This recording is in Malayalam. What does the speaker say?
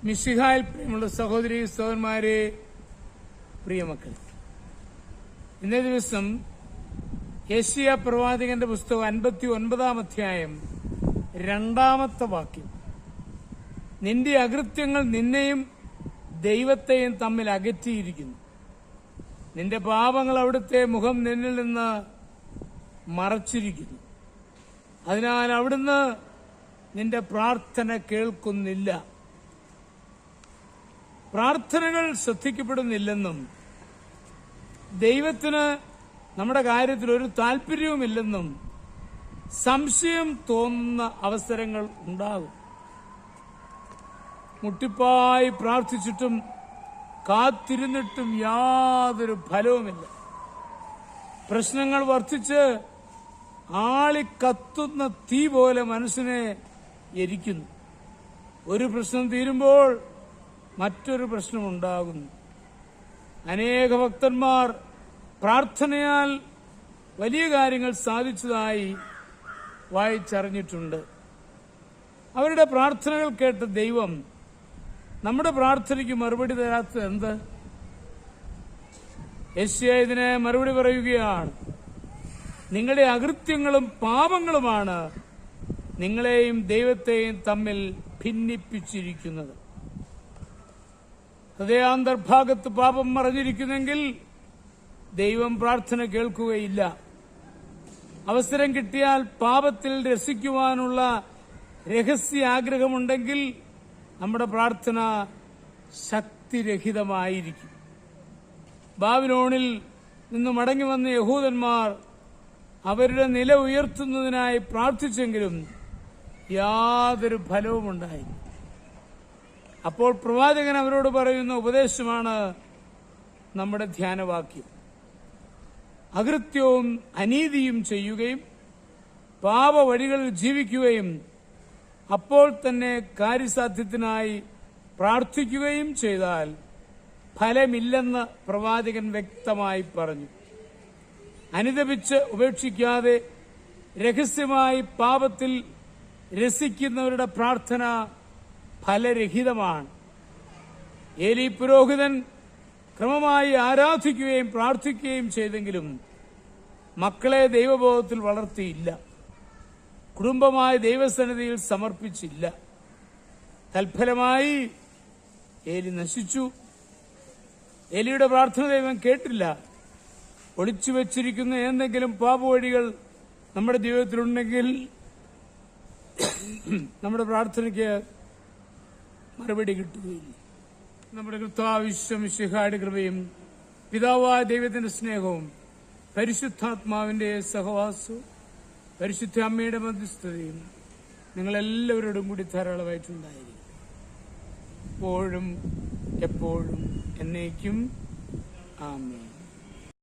മിശിഹായിൽ പ്രിയമുള്ള സഹോദരി സഹോദരന്മാരെ, പ്രിയമക്കൾ, ഇന്നേ ദിവസം യെശയ്യാ പ്രവാചകന്റെ പുസ്തകം 59-ാം അധ്യായം 2-ാമത്തെ വാക്യം, നിന്റെ അകൃത്യങ്ങൾ നിന്നെയും ദൈവത്തെയും തമ്മിൽ അകറ്റിയിരിക്കുന്നു. നിന്റെ പാപങ്ങൾ അവിടുത്തെ മുഖം നിന്നിൽ നിന്ന് മറച്ചിരിക്കുന്നു. അതിനാൽ അവിടുന്ന് നിന്റെ പ്രാർത്ഥന കേൾക്കുന്നില്ല. പ്രാർത്ഥനകൾ ശ്രദ്ധിക്കപ്പെടുന്നില്ലെന്നും ദൈവത്തിന് നമ്മുടെ കാര്യത്തിൽ ഒരു താല്പര്യവുമില്ലെന്നും സംശയം തോന്നുന്ന അവസരങ്ങൾ ഉണ്ടാകും. മുട്ടിപ്പായി പ്രാർത്ഥിച്ചിട്ടും കാത്തിരുന്നിട്ടും യാതൊരു ഫലവുമില്ല. പ്രശ്നങ്ങൾ വർദ്ധിച്ച് ആളിക്കത്തുന്ന തീ പോലെ മനസ്സിനെ എരിക്കുന്നു. ഒരു പ്രശ്നം തീരുമ്പോൾ മറ്റൊരു പ്രശ്നമുണ്ടാകുന്നു. അനേക ഭക്തന്മാർ പ്രാർത്ഥനയാൽ വലിയ കാര്യങ്ങൾ സാധിച്ചതായി വായിച്ചറിഞ്ഞിട്ടുണ്ട്. അവരുടെ പ്രാർത്ഥനകൾ കേട്ട ദൈവം നമ്മുടെ പ്രാർത്ഥനയ്ക്ക് മറുപടി തരാത്തത് എന്ത്? യെശയ്യാ ഇതിനെ മറുപടി പറയുകയാണ്. നിങ്ങളുടെ അകൃത്യങ്ങളും പാപങ്ങളുമാണ് നിങ്ങളെയും ദൈവത്തെയും തമ്മിൽ ഭിന്നിപ്പിച്ചിരിക്കുന്നത്. ഹൃദയാന്തർഭാഗത്ത് പാപം മറഞ്ഞിരിക്കുന്നെങ്കിൽ ദൈവം പ്രാർത്ഥന കേൾക്കുകയില്ല. അവസരം കിട്ടിയാൽ പാപത്തിൽ രസിക്കുവാനുള്ള രഹസ്യ ആഗ്രഹമുണ്ടെങ്കിൽ നമ്മുടെ പ്രാർത്ഥന ശക്തിരഹിതമായിരിക്കും. ബാബിലോണിൽ നിന്ന് മടങ്ങി വന്ന യഹൂദന്മാർ അവരുടെ നില ഉയർത്തുന്നതിനായി പ്രാർത്ഥിച്ചെങ്കിലും യാതൊരു ഫലവുമുണ്ടായി. അപ്പോൾ പ്രവാചകൻ അവരോട് പറയുന്ന ഉപദേശമാണ് നമ്മുടെ ധ്യാനവാക്യം. അകൃത്യവും അനീതിയും ചെയ്യുകയും പാപവഴികളിൽ ജീവിക്കുകയും അപ്പോൾ തന്നെ കാര്യസാധ്യത്തിനായി പ്രാർത്ഥിക്കുകയും ചെയ്താൽ ഫലമില്ലെന്ന് പ്രവാചകൻ വ്യക്തമായി പറഞ്ഞു. അനുതപിച്ച് ഉപേക്ഷിക്കാതെ രഹസ്യമായി പാപത്തിൽ രസിക്കുന്നവരുടെ പ്രാർത്ഥന ഫലരഹിതമാണ്. ഏലി പുരോഹിതൻ ക്രമമായി ആരാധിക്കുകയും പ്രാർത്ഥിക്കുകയും ചെയ്തെങ്കിലും മക്കളെ ദൈവബോധത്തിൽ വളർത്തിയില്ല. കുടുംബമായ ദൈവസന്നിധിയിൽ സമർപ്പിച്ചില്ല. തൽഫലമായി ഏലി നശിച്ചു. ഏലിയുടെ പ്രാർത്ഥന ദൈവം കേട്ടില്ല. ഒളിച്ചു വച്ചിരിക്കുന്ന എന്തെങ്കിലും പാപവഴികൾ നമ്മുടെ ജീവിതത്തിലുണ്ടെങ്കിൽ നമ്മുടെ പ്രാർത്ഥനയ്ക്ക് മറുപടി കിട്ടുകയില്ല. നമ്മുടെ കർത്താവ് മിശിഹായുടെ കൃപയും പിതാവായ ദൈവത്തിന്റെ സ്നേഹവും പരിശുദ്ധാത്മാവിന്റെ സഹവാസവും പരിശുദ്ധ അമ്മയുടെ മധ്യസ്ഥതയും നിങ്ങളെല്ലാവരോടും കൂടി ധാരാളമായിട്ടുണ്ടായിരിക്കും. എപ്പോഴും എപ്പോഴും എന്നേക്കും. ആമേൻ.